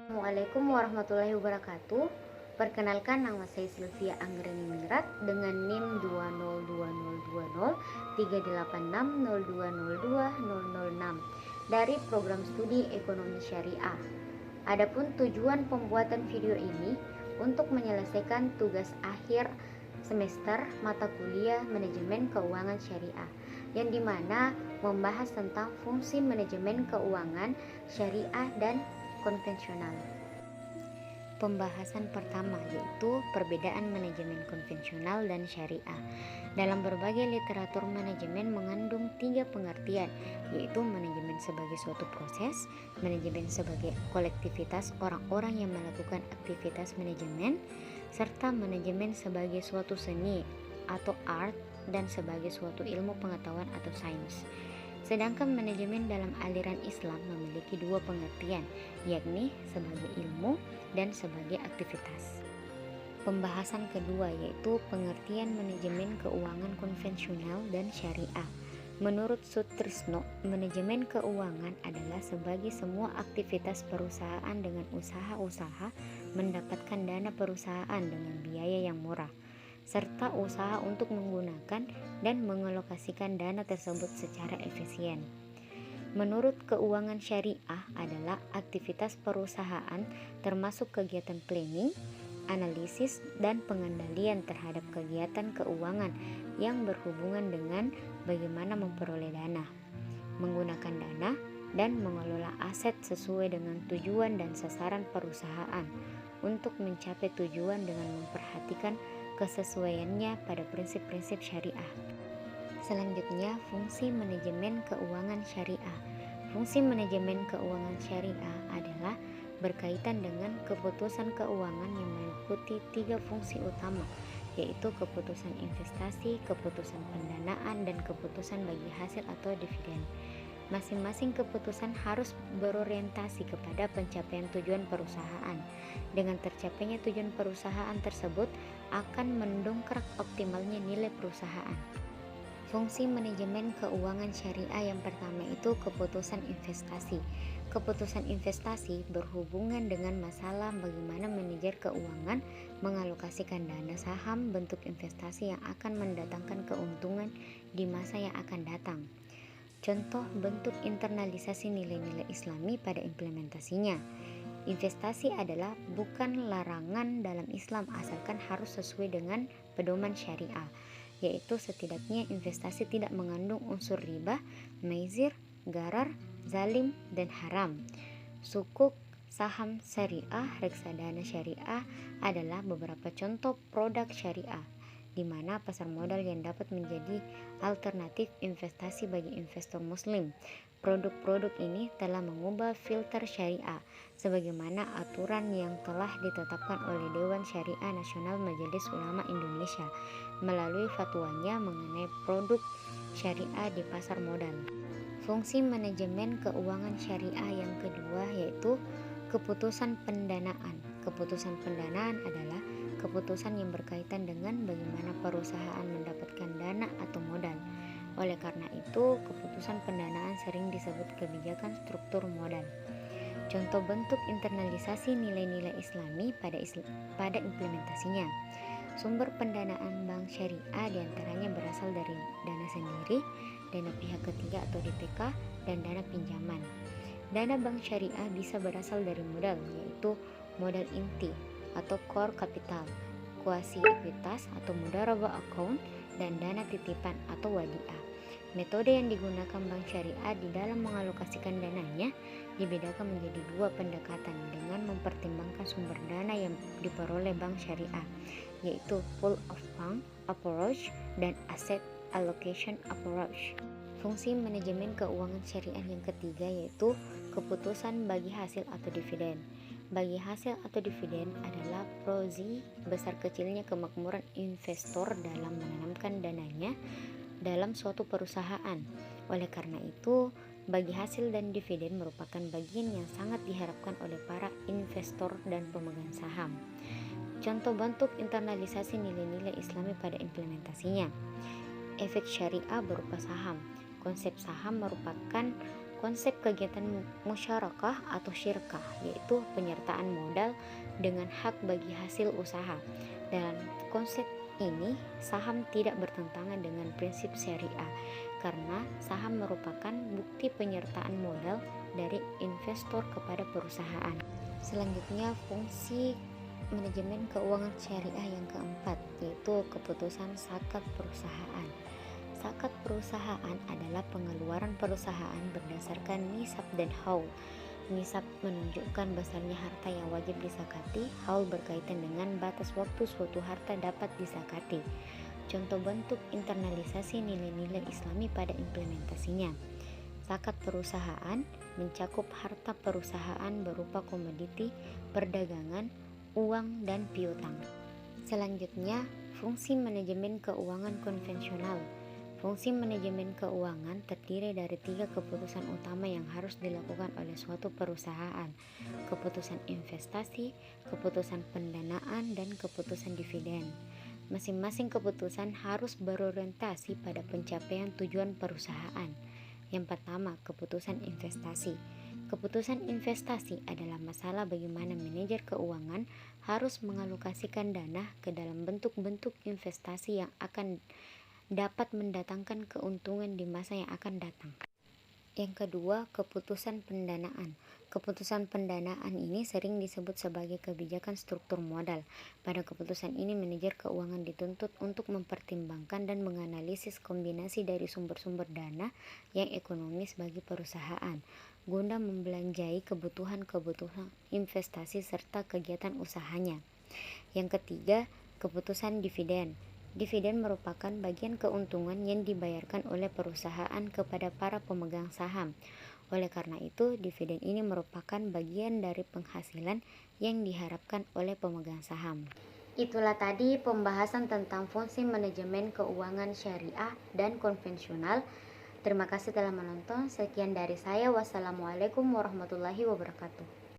Assalamualaikum warahmatullahi wabarakatuh. Perkenalkan, nama saya Sylvia Anggreni Mirat dengan NIM 202203860202006 dari program studi Ekonomi Syariah. Adapun tujuan pembuatan video ini untuk menyelesaikan tugas akhir semester mata kuliah Manajemen Keuangan Syariah, yang dimana membahas tentang fungsi manajemen keuangan syariah dan konvensional. Pembahasan pertama yaitu perbedaan manajemen konvensional dan syariah. Dalam berbagai literatur, manajemen mengandung 3 pengertian, yaitu manajemen sebagai suatu proses, manajemen sebagai kolektivitas orang-orang yang melakukan aktivitas manajemen, serta manajemen sebagai suatu seni atau art dan sebagai suatu ilmu pengetahuan atau sains. Sedangkan manajemen dalam aliran Islam memiliki 2 pengertian, yakni sebagai ilmu dan sebagai aktivitas. Pembahasan kedua yaitu pengertian manajemen keuangan konvensional dan syariah. Menurut Sutrisno, manajemen keuangan adalah sebagai semua aktivitas perusahaan dengan usaha-usaha mendapatkan dana perusahaan dengan biaya yang murah, serta usaha untuk menggunakan dan mengalokasikan dana tersebut secara efisien. Menurut keuangan syariah adalah aktivitas perusahaan termasuk kegiatan planning, analisis, dan pengendalian terhadap kegiatan keuangan yang berhubungan dengan bagaimana memperoleh dana, menggunakan dana, dan mengelola aset sesuai dengan tujuan dan sasaran perusahaan untuk mencapai tujuan dengan memperhatikan kesesuaiannya pada prinsip-prinsip syariah. Selanjutnya, fungsi manajemen keuangan syariah. Fungsi manajemen keuangan syariah adalah berkaitan dengan keputusan keuangan yang meliputi 3 fungsi utama, yaitu keputusan investasi, keputusan pendanaan, dan keputusan bagi hasil atau dividen. Masing-masing keputusan harus berorientasi kepada pencapaian tujuan perusahaan. Dengan tercapainya tujuan perusahaan tersebut akan mendongkrak optimalnya nilai perusahaan. Fungsi manajemen keuangan syariah yang pertama itu keputusan investasi. Keputusan investasi berhubungan dengan masalah bagaimana manajer keuangan mengalokasikan dana saham bentuk investasi yang akan mendatangkan keuntungan di masa yang akan datang. Contoh bentuk internalisasi nilai-nilai Islami pada implementasinya. Investasi adalah bukan larangan dalam Islam asalkan harus sesuai dengan pedoman syariah, yaitu setidaknya investasi tidak mengandung unsur riba, maizir, gharar, zalim, dan haram. Sukuk, saham syariah, reksadana syariah adalah beberapa contoh produk syariah, di mana pasar modal yang dapat menjadi alternatif investasi bagi investor muslim. Produk-produk ini telah mengubah filter syariah sebagaimana aturan yang telah ditetapkan oleh Dewan Syariah Nasional Majelis Ulama Indonesia melalui fatwanya mengenai produk syariah di pasar modal. Fungsi manajemen keuangan syariah yang kedua yaitu keputusan pendanaan. Keputusan pendanaan adalah keputusan yang berkaitan dengan bagaimana perusahaan mendapatkan dana atau modal. Oleh karena itu, keputusan pendanaan sering disebut kebijakan struktur modal. Contoh bentuk internalisasi nilai-nilai Islami pada implementasinya. Sumber pendanaan bank syariah diantaranya berasal dari dana sendiri, dana pihak ketiga atau DPK, dan dana pinjaman. Dana bank syariah bisa berasal dari modal, yaitu modal inti atau core capital, kuasi ekuitas atau mudharabah account, dan dana titipan atau wadiah. Metode yang digunakan bank syariah di dalam mengalokasikan dananya dibedakan menjadi 2 pendekatan dengan mempertimbangkan sumber dana yang diperoleh bank syariah, yaitu pool of fund approach dan asset allocation approach. Fungsi manajemen keuangan syariah yang ketiga yaitu keputusan bagi hasil atau dividen. Bagi hasil atau dividen adalah proxy besar kecilnya kemakmuran investor dalam menanamkan dananya dalam suatu perusahaan. Oleh karena itu, bagi hasil dan dividen merupakan bagian yang sangat diharapkan oleh para investor dan pemegang saham. Contoh bentuk internalisasi nilai-nilai Islami pada implementasinya. Efek syariah berupa saham. Konsep saham merupakan konsep kegiatan musyarakah atau syirkah, yaitu penyertaan modal dengan hak bagi hasil usaha. Dalam konsep ini, saham tidak bertentangan dengan prinsip syariah karena saham merupakan bukti penyertaan modal dari investor kepada perusahaan. Selanjutnya, fungsi manajemen keuangan syariah yang keempat, yaitu keputusan zakat perusahaan. Zakat perusahaan adalah pengeluaran perusahaan berdasarkan nisab dan haul. Nisab menunjukkan besarnya harta yang wajib disakati, haul berkaitan dengan batas waktu suatu harta dapat disakati. Contoh bentuk internalisasi nilai-nilai Islami pada implementasinya. Zakat perusahaan mencakup harta perusahaan berupa komoditi, perdagangan, uang, dan piutang. Selanjutnya, fungsi manajemen keuangan konvensional. Fungsi manajemen keuangan terdiri dari 3 keputusan utama yang harus dilakukan oleh suatu perusahaan: keputusan investasi, keputusan pendanaan, dan keputusan dividen. Masing-masing keputusan harus berorientasi pada pencapaian tujuan perusahaan. Yang pertama, keputusan investasi. Keputusan investasi adalah masalah bagaimana manajer keuangan harus mengalokasikan dana ke dalam bentuk-bentuk investasi yang akan dapat mendatangkan keuntungan di masa yang akan datang. Yang kedua, keputusan pendanaan. Keputusan pendanaan ini sering disebut sebagai kebijakan struktur modal. Pada keputusan ini, manajer keuangan dituntut untuk mempertimbangkan dan menganalisis kombinasi dari sumber-sumber dana yang ekonomis bagi perusahaan guna membelanjai kebutuhan-kebutuhan investasi serta kegiatan usahanya. Yang ketiga, keputusan dividen. Dividen merupakan bagian keuntungan yang dibayarkan oleh perusahaan kepada para pemegang saham. Oleh karena itu, dividen ini merupakan bagian dari penghasilan yang diharapkan oleh pemegang saham. Itulah tadi pembahasan tentang fungsi manajemen keuangan syariah dan konvensional. Terima kasih telah menonton. Sekian dari saya. Wassalamualaikum warahmatullahi wabarakatuh.